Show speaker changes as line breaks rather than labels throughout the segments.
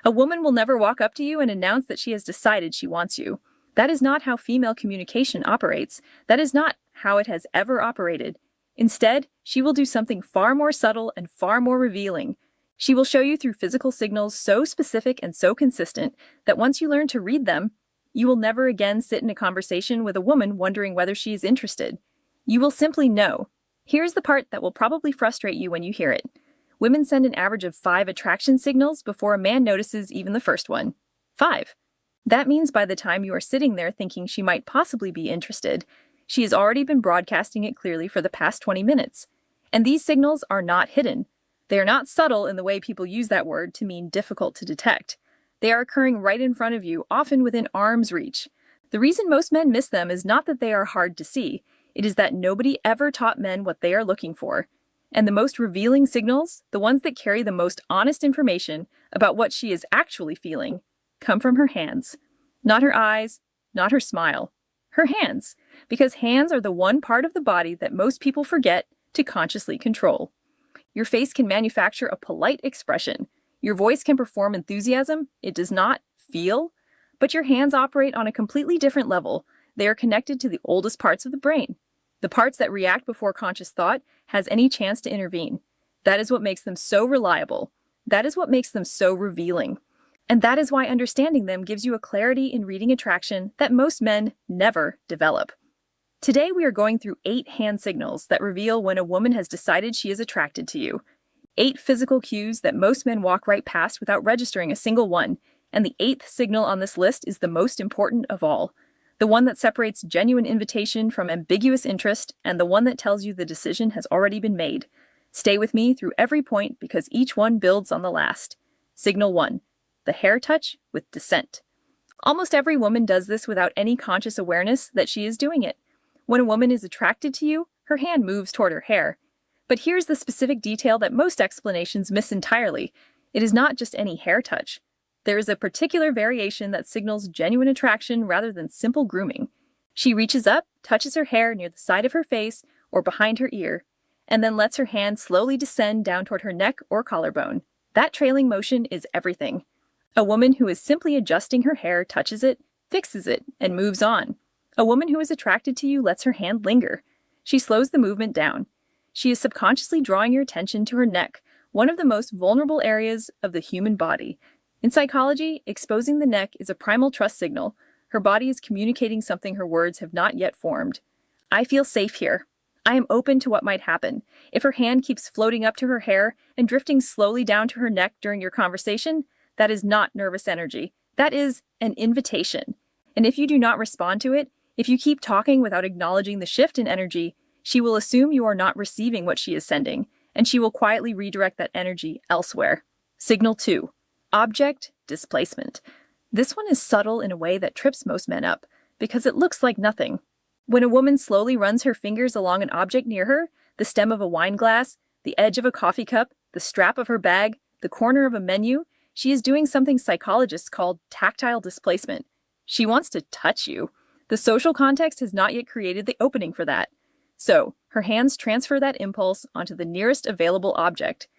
A woman will never walk up to you and announce that she has decided she wants you. That is not how female communication operates. That is not how it has ever operated. Instead, she will do something far more subtle and far more revealing. She will show you through physical signals so specific and so consistent that once you learn to read them, you will never again sit in a conversation with a woman wondering whether she is interested. You will simply know. Here's the part that will probably frustrate you when you hear it. Women send an average of 5 attraction signals before a man notices even the first one. 5. That means by the time you are sitting there thinking she might possibly be interested, she has already been broadcasting it clearly for the past 20 minutes. And these signals are not hidden. They are not subtle in the way people use that word to mean difficult to detect. They are occurring right in front of you, often within arm's reach. The reason most men miss them is not that they are hard to see. It is that nobody ever taught men what they are looking for. And the most revealing signals, the ones that carry the most honest information about what she is actually feeling, come from her hands. Not her eyes, not her smile. Her hands, because hands are the one part of the body that most people forget to consciously control. Your face can manufacture a polite expression. Your voice can perform enthusiasm. It does not feel. But your hands operate on a completely different level. They are connected to the oldest parts of the brain. The parts that react before conscious thought has any chance to intervene. That is what makes them so reliable. That is what makes them so revealing. And that is why understanding them gives you a clarity in reading attraction that most men never develop. Today we are going through 8 hand signals that reveal when a woman has decided she is attracted to you. 8 physical cues that most men walk right past without registering a single one, and the 8th signal on this list is the most important of all. The one that separates genuine invitation from ambiguous interest, and the one that tells you the decision has already been made. Stay with me through every point because each one builds on the last. Signal 1. The hair touch with dissent. Almost every woman does this without any conscious awareness that she is doing it. When a woman is attracted to you, her hand moves toward her hair. But here's the specific detail that most explanations miss entirely. It is not just any hair touch. There is a particular variation that signals genuine attraction rather than simple grooming. She reaches up, touches her hair near the side of her face or behind her ear, and then lets her hand slowly descend down toward her neck or collarbone. That trailing motion is everything. A woman who is simply adjusting her hair touches it, fixes it, and moves on. A woman who is attracted to you lets her hand linger. She slows the movement down. She is subconsciously drawing your attention to her neck, one of the most vulnerable areas of the human body. In psychology, exposing the neck is a primal trust signal. Her body is communicating something her words have not yet formed. I feel safe here. I am open to what might happen. If her hand keeps floating up to her hair and drifting slowly down to her neck during your conversation, that is not nervous energy. That is an invitation. And if you do not respond to it, if you keep talking without acknowledging the shift in energy, she will assume you are not receiving what she is sending, and she will quietly redirect that energy elsewhere. Signal 2. Object displacement. This one is subtle in a way that trips most men up, because it looks like nothing. When a woman slowly runs her fingers along an object near her, the stem of a wine glass, the edge of a coffee cup, the strap of her bag, the corner of a menu, she is doing something psychologists call tactile displacement. She wants to touch you. The social context has not yet created the opening for that. So, her hands transfer that impulse onto the nearest available object.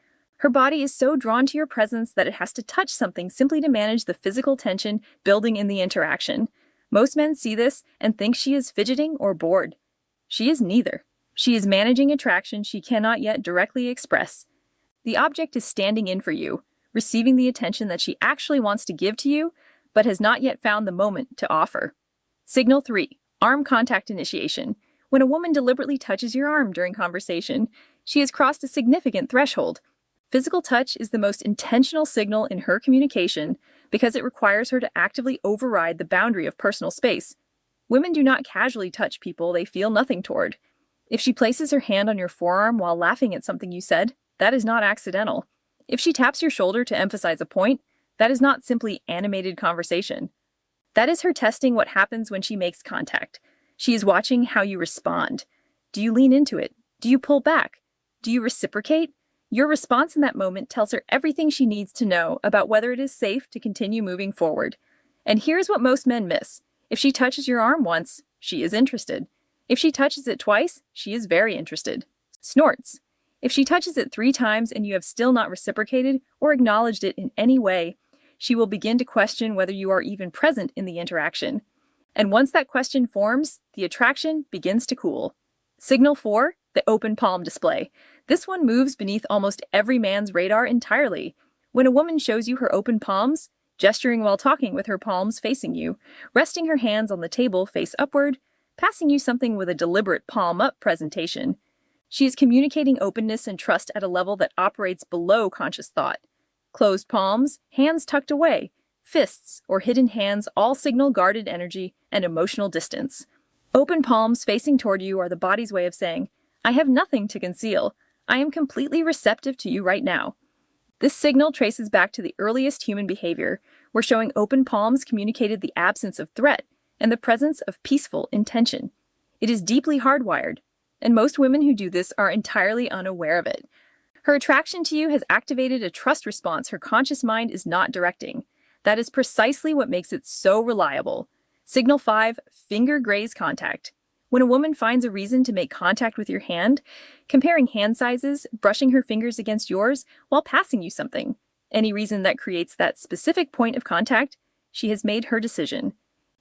Her body is so drawn to your presence that it has to touch something simply to manage the physical tension building in the interaction. Most men see this and think she is fidgeting or bored. She is neither. She is managing attraction she cannot yet directly express. The object is standing in for you, receiving the attention that she actually wants to give to you, but has not yet found the moment to offer. Signal 3. Arm contact initiation. When a woman deliberately touches your arm during conversation, she has crossed a significant threshold. Physical touch is the most intentional signal in her communication because it requires her to actively override the boundary of personal space. Women do not casually touch people they feel nothing toward. If she places her hand on your forearm while laughing at something you said, that is not accidental. If she taps your shoulder to emphasize a point, that is not simply animated conversation. That is her testing what happens when she makes contact. She is watching how you respond. Do you lean into it? Do you pull back? Do you reciprocate? Your response in that moment tells her everything she needs to know about whether it is safe to continue moving forward. And here's what most men miss. If she touches your arm once, she is interested. If she touches it twice, she is very interested. Snorts. If she touches it 3 times and you have still not reciprocated or acknowledged it in any way, she will begin to question whether you are even present in the interaction. And once that question forms, the attraction begins to cool. Signal 4, the open palm display. This one moves beneath almost every man's radar entirely. When a woman shows you her open palms, gesturing while talking with her palms facing you, resting her hands on the table face upward, passing you something with a deliberate palm-up presentation, she is communicating openness and trust at a level that operates below conscious thought. Closed palms, hands tucked away, fists or hidden hands all signal guarded energy and emotional distance. Open palms facing toward you are the body's way of saying, I have nothing to conceal. I am completely receptive to you right now. This signal traces back to the earliest human behavior, where showing open palms communicated the absence of threat and the presence of peaceful intention. It is deeply hardwired, and most women who do this are entirely unaware of it. Her attraction to you has activated a trust response her conscious mind is not directing. That is precisely what makes it so reliable. Signal 5, finger graze contact. When a woman finds a reason to make contact with your hand, comparing hand sizes, brushing her fingers against yours while passing you something, any reason that creates that specific point of contact, she has made her decision.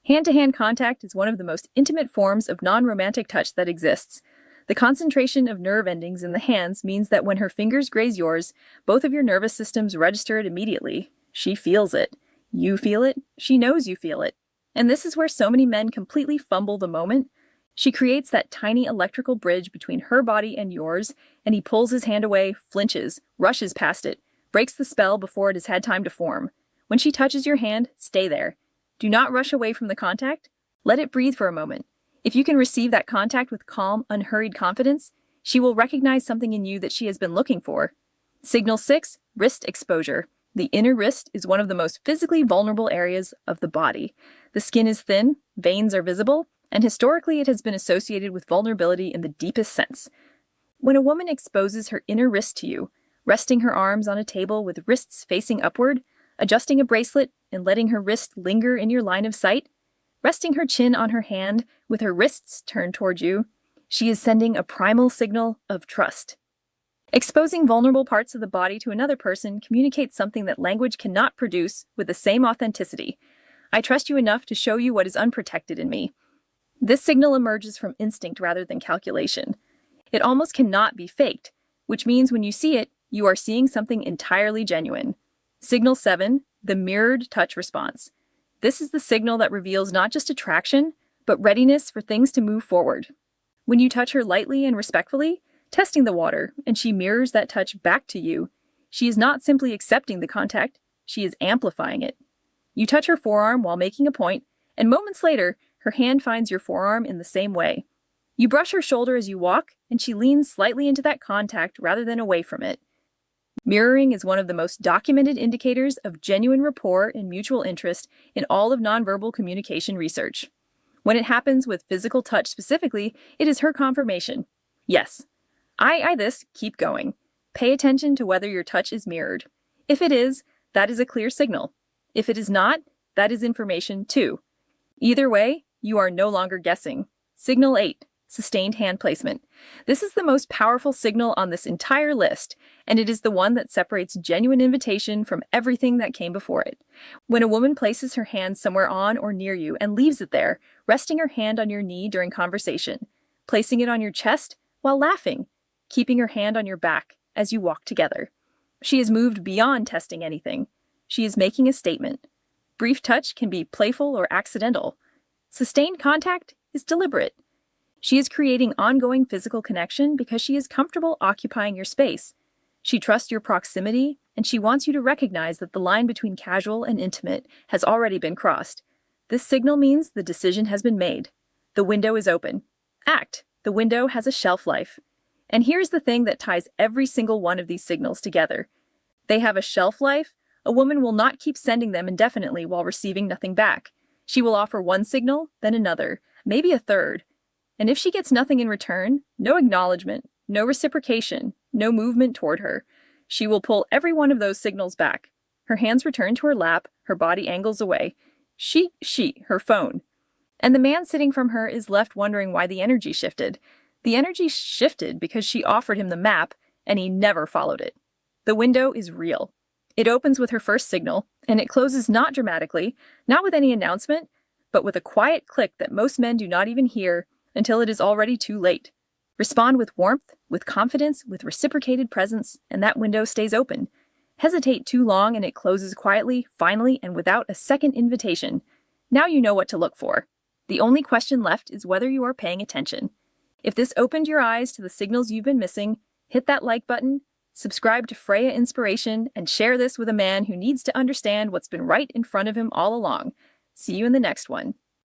Hand-to-hand contact is one of the most intimate forms of non-romantic touch that exists. The concentration of nerve endings in the hands means that when her fingers graze yours, both of your nervous systems register it immediately. She feels it. You feel it. She knows you feel it. And this is where so many men completely fumble the moment. She creates that tiny electrical bridge between her body and yours, and he pulls his hand away, flinches, rushes past it, breaks the spell before it has had time to form. When she touches your hand, stay there. Do not rush away from the contact. Let it breathe for a moment. If you can receive that contact with calm, unhurried confidence, she will recognize something in you that she has been looking for. Signal 6, wrist exposure. The inner wrist is one of the most physically vulnerable areas of the body. The skin is thin, veins are visible, and historically it has been associated with vulnerability in the deepest sense. When a woman exposes her inner wrist to you, resting her arms on a table with wrists facing upward, adjusting a bracelet and letting her wrist linger in your line of sight, resting her chin on her hand with her wrists turned toward you, she is sending a primal signal of trust. Exposing vulnerable parts of the body to another person communicates something that language cannot produce with the same authenticity. I trust you enough to show you what is unprotected in me. This signal emerges from instinct rather than calculation. It almost cannot be faked, which means when you see it, you are seeing something entirely genuine. Signal 7, the mirrored touch response. This is the signal that reveals not just attraction, but readiness for things to move forward. When you touch her lightly and respectfully, testing the water, and she mirrors that touch back to you, she is not simply accepting the contact, she is amplifying it. You touch her forearm while making a point, and moments later, her hand finds your forearm in the same way. You brush her shoulder as you walk, and she leans slightly into that contact rather than away from it. Mirroring is one of the most documented indicators of genuine rapport and mutual interest in all of nonverbal communication research. When it happens with physical touch specifically, it is her confirmation. Yes, I this, keep going. Pay attention to whether your touch is mirrored. If it is, that is a clear signal. If it is not, that is information too. Either way, you are no longer guessing. Signal 8, sustained hand placement. This is the most powerful signal on this entire list, and it is the one that separates genuine invitation from everything that came before it. When a woman places her hand somewhere on or near you and leaves it there, resting her hand on your knee during conversation, placing it on your chest while laughing, keeping her hand on your back as you walk together. She has moved beyond testing anything. She is making a statement. Brief touch can be playful or accidental. Sustained contact is deliberate. She is creating ongoing physical connection because she is comfortable occupying your space. She trusts your proximity, and she wants you to recognize that the line between casual and intimate has already been crossed. This signal means the decision has been made. The window is open. Act. The window has a shelf life. And here's the thing that ties every single one of these signals together. They have a shelf life. A woman will not keep sending them indefinitely while receiving nothing back. She will offer one signal, then another, maybe a third. And if she gets nothing in return, no acknowledgement, no reciprocation, no movement toward her, she will pull every one of those signals back. Her hands return to her lap, her body angles away. Her phone. And the man sitting from her is left wondering why the energy shifted. The energy shifted because she offered him the map, and he never followed it. The window is real. It opens with her first signal, and it closes not dramatically, not with any announcement, but with a quiet click that most men do not even hear until it is already too late. Respond with warmth, with confidence, with reciprocated presence, and that window stays open. Hesitate too long and it closes quietly, finally, and without a second invitation. Now you know what to look for. The only question left is whether you are paying attention. If this opened your eyes to the signals you've been missing, hit that like button, subscribe to Freya Inspiration, and share this with a man who needs to understand what's been right in front of him all along. See you in the next one.